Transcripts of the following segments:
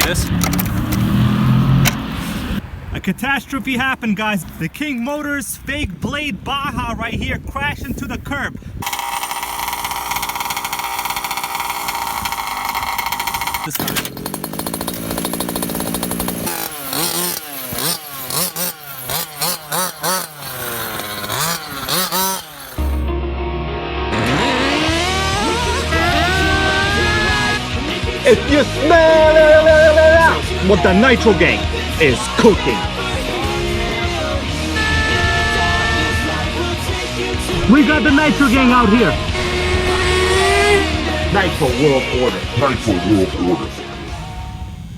this. A catastrophe happened, guys. The King Motors fake blade Baja right here crashed into the curb. This time. If you smell what the Nitro Gang is cooking. We got the Nitro Gang out here. Nitro World Order. Nitro World Order.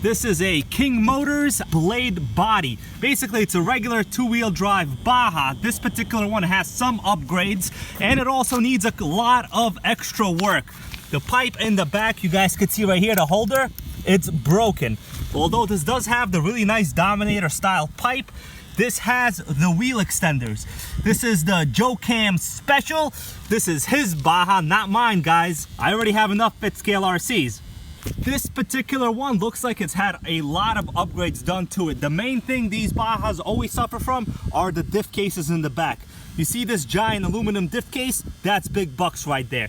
This is a King Motors blade body. Basically, it's a regular two-wheel drive Baja. This particular one has some upgrades, and it also needs a lot of extra work. The pipe in the back, you guys can see right here, the holder, it's broken. Although this does have the really nice Dominator style pipe, this has the wheel extenders. This is the Joe Cam Special. This is his Baja, not mine, guys. I already have enough fit scale RCs. This particular one looks like it's had a lot of upgrades done to it. The main thing these Bajas always suffer from are the diff cases in the back. You see this giant aluminum diff case? That's big bucks right there.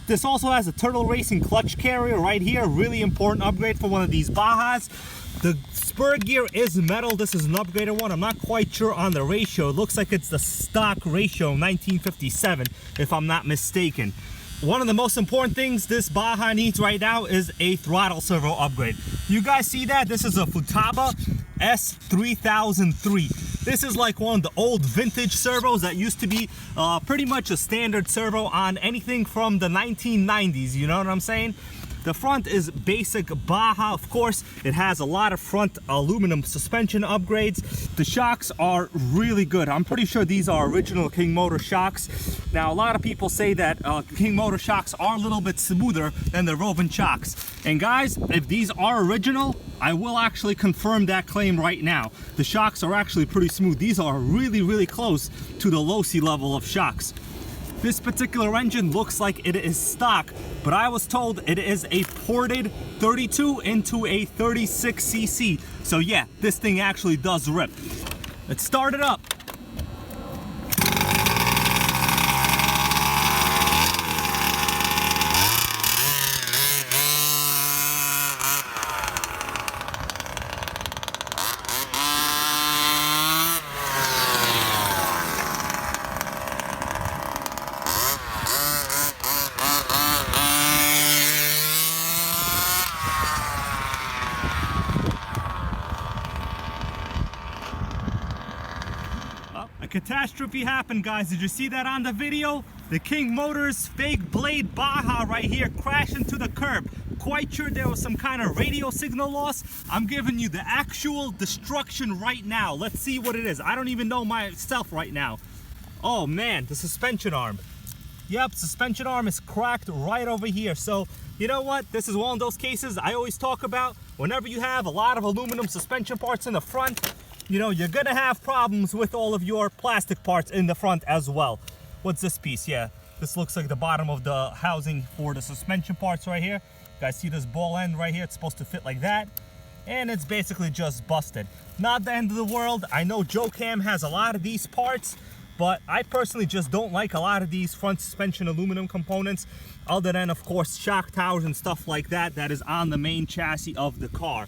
This also has a Turtle Racing clutch carrier right here. Really important upgrade for one of these Bajas. The spur gear is metal. This is an upgraded one. I'm not quite sure on the ratio. It looks like it's the stock ratio 1957, if I'm not mistaken. One of the most important things this Baja needs right now is a throttle servo upgrade. You guys see that? This is a Futaba S3003. This is like one of the old vintage servos that used to be pretty much a standard servo on anything from the 1990s, you know what I'm saying? The front is basic Baja. Of course, it has a lot of front aluminum suspension upgrades. The shocks are really good. I'm pretty sure these are original King Motor shocks. Now, a lot of people say that King Motor shocks are a little bit smoother than the Roven shocks. And guys, if these are original, I will actually confirm that claim right now. The shocks are actually pretty smooth. These are really, really close to the Losi level of shocks. This particular engine looks like it is stock, but I was told it is a ported 32 into a 36cc. So yeah, this thing actually does rip. Let's start it up. A catastrophe happened, guys. Did you see that on the video? The King Motors fake blade Baja right here crashed into the curb. Quite sure there was some kind of radio signal loss. I'm giving you the actual destruction right now. Let's see what it is. I don't even know myself right now. Oh man, the suspension arm. Yep, suspension arm is cracked right over here. So, you know what? This is one of those cases I always talk about. Whenever you have a lot of aluminum suspension parts in the front, you know, you're gonna have problems with all of your plastic parts in the front as well. What's this piece? Yeah, this looks like the bottom of the housing for the suspension parts right here. You guys see this ball end right here? It's supposed to fit like that. And it's basically just busted. Not the end of the world. I know Joe Cam has a lot of these parts, but I personally just don't like a lot of these front suspension aluminum components, other than, of course, shock towers and stuff like that that is on the main chassis of the car.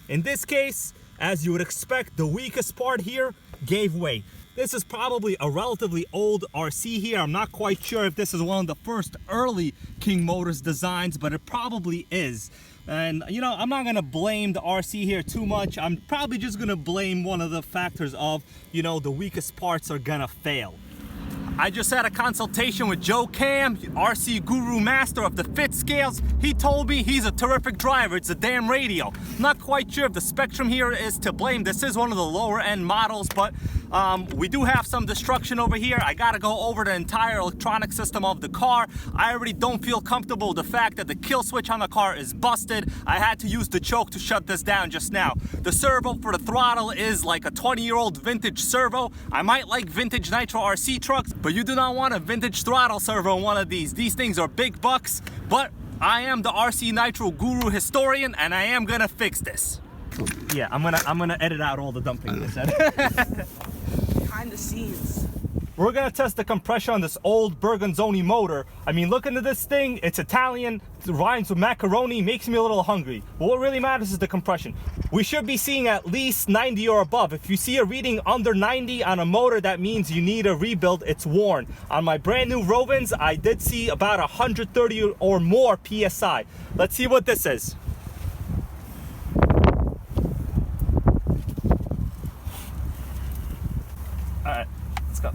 In this case, as you would expect, the weakest part here gave way. This is probably a relatively old RC here. I'm not quite sure if this is one of the first early King Motors designs, but it probably is. And, you know, I'm not going to blame the RC here too much. I'm probably just going to blame one of the factors of, you know, the weakest parts are going to fail. I just had a consultation with Joe Cam, RC guru master of the fit scales. He told me he's a terrific driver. It's a damn radio. Not quite sure if the spectrum here is to blame. This is one of the lower end models, but we do have some destruction over here. I gotta go over the entire electronic system of the car. I already don't feel comfortable with the fact that the kill switch on the car is busted. I had to use the choke to shut this down just now. The servo for the throttle is like a 20-year-old vintage servo. I might like vintage Nitro RC trucks, but you do not want a vintage throttle servo in one of these. These things are big bucks, but I am the RC Nitro guru historian and I am gonna fix this. Yeah, I'm gonna edit out all the dumping they said. Behind the scenes. We're gonna test the compression on this old Bengonzoni motor. I mean, look into this thing. It's Italian, it rhymes with macaroni, makes me a little hungry. But what really matters is the compression. We should be seeing at least 90 or above. If you see a reading under 90 on a motor, that means you need a rebuild. It's worn. On my brand new Rovens, I did see about 130 or more PSI. Let's see what this is. All right, let's go.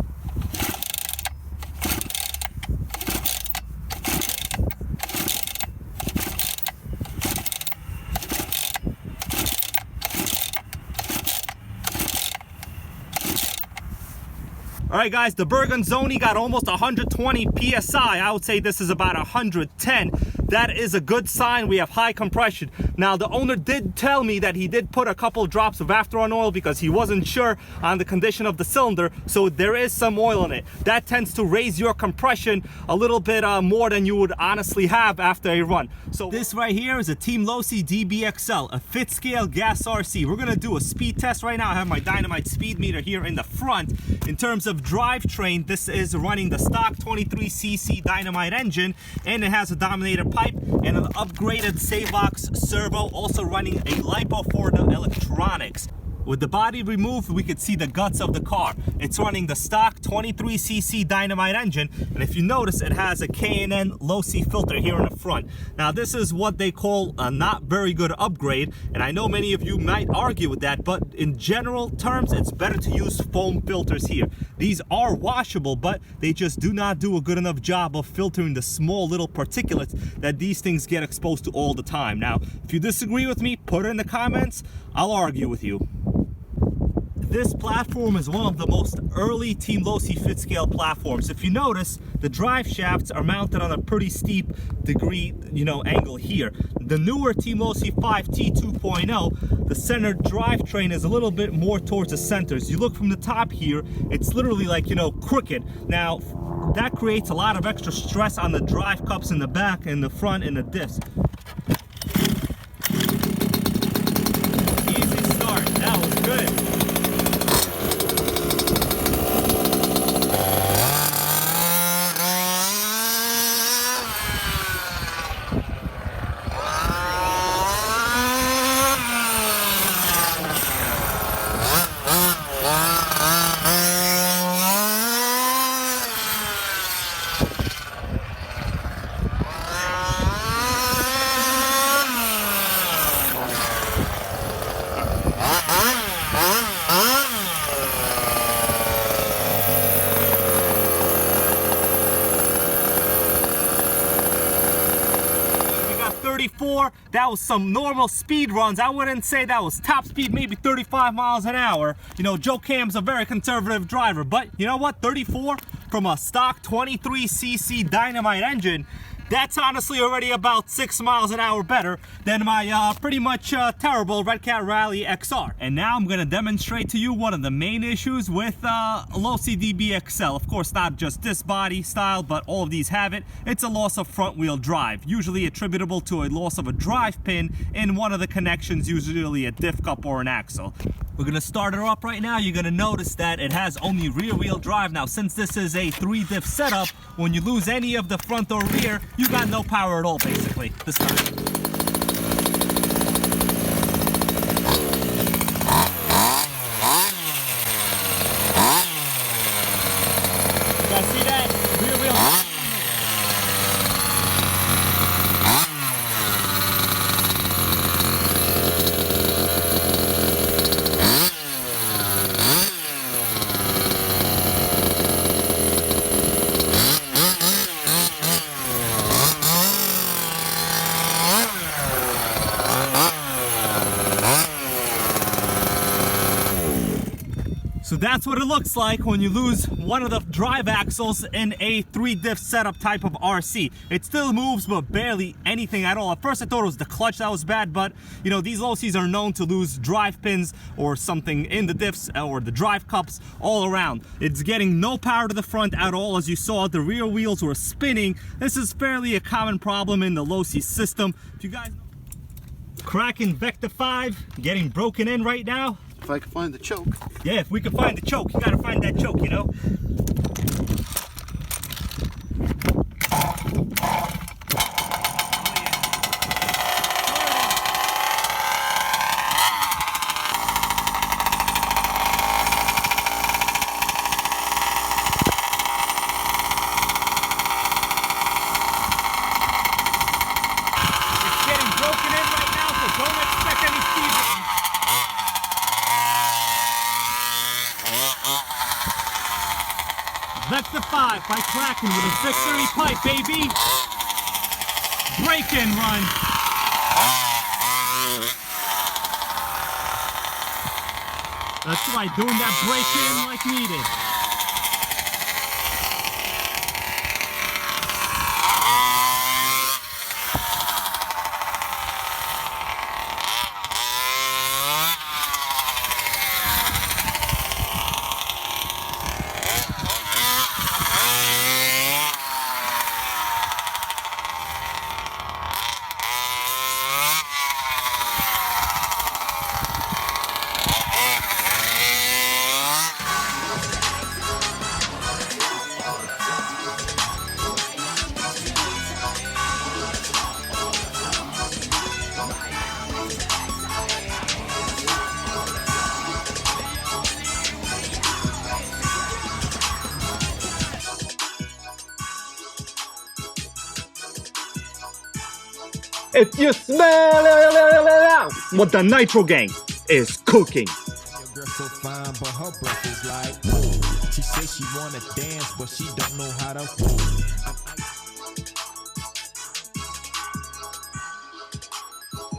All right, guys, the Bengonzoni got almost 120 PSI. I would say this is about 110. That is a good sign. We have high compression. Now, the owner did tell me that he did put a couple drops of after-on oil because he wasn't sure on the condition of the cylinder, so there is some oil in it. That tends to raise your compression a little bit more than you would honestly have after a run. So this right here is a Team Losi DBXL, a fit scale gas RC. We're gonna do a speed test right now. I have my Dynamite speed meter here in the front. In terms of drivetrain, this is running the stock 23cc Dynamite engine, and it has a Dominator pipe and an upgraded Savox servo, also running a LiPo for the electronics. With the body removed, we could see the guts of the car. It's running the stock 23cc Dynamite engine, and if you notice, it has a K&N Losi filter here in the front. Now, this is what they call a not very good upgrade, and I know many of you might argue with that, but in general terms, it's better to use foam filters here. These are washable, but they just do not do a good enough job of filtering the small little particulates that these things get exposed to all the time. Now, if you disagree with me, put it in the comments. I'll argue with you. This platform is one of the most early Team Losi fit scale platforms. If you notice, the drive shafts are mounted on a pretty steep degree, angle here. The newer Team Losi 5T 2.0, the center drivetrain is a little bit more towards the center. As you look from the top here, it's literally like, crooked. Now, that creates a lot of extra stress on the drive cups in the back and the front and the diffs. Easy start, that was good. That was some normal speed runs. I wouldn't say that was top speed, maybe 35 miles an hour. Joe Cam's a very conservative driver, but you know what? 34 from a stock 23cc Dynamite engine, that's honestly already about 6 miles an hour better than my pretty much terrible Red Cat Rally XR. And now I'm gonna demonstrate to you one of the main issues with Losi DBXL. Of course, not just this body style, but all of these have it. It's a loss of front wheel drive, usually attributable to a loss of a drive pin in one of the connections, usually a diff cup or an axle. We're gonna start her up right now. You're gonna notice that it has only rear wheel drive. Now, since this is a 3-diff setup, when you lose any of the front or rear, you got no power at all, basically, this time. You guys see that? Rear wheel. So that's what it looks like when you lose one of the drive axles in a 3-diff setup type of RC. It still moves, but barely anything at all. At first I thought it was the clutch that was bad, but these Losis are known to lose drive pins or something in the diffs or the drive cups all around. It's getting no power to the front at all. As you saw, the rear wheels were spinning. This is fairly a common problem in the Losi system. If you guys know, Kraken Vekta 5 getting broken in right now. If I can find the choke. Yeah, if we can find the choke, you gotta find that choke, you know? Vekta 5 by Kraken with a victory pipe, baby! Break and run! That's right, doing that break in like needed. If you smell what the Nitro Gang is cooking. Your girl so fine, but her breath is like, ooh. She says she wanna dance, but she don't know how to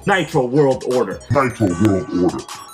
Nitro World Order. Nitro World Order.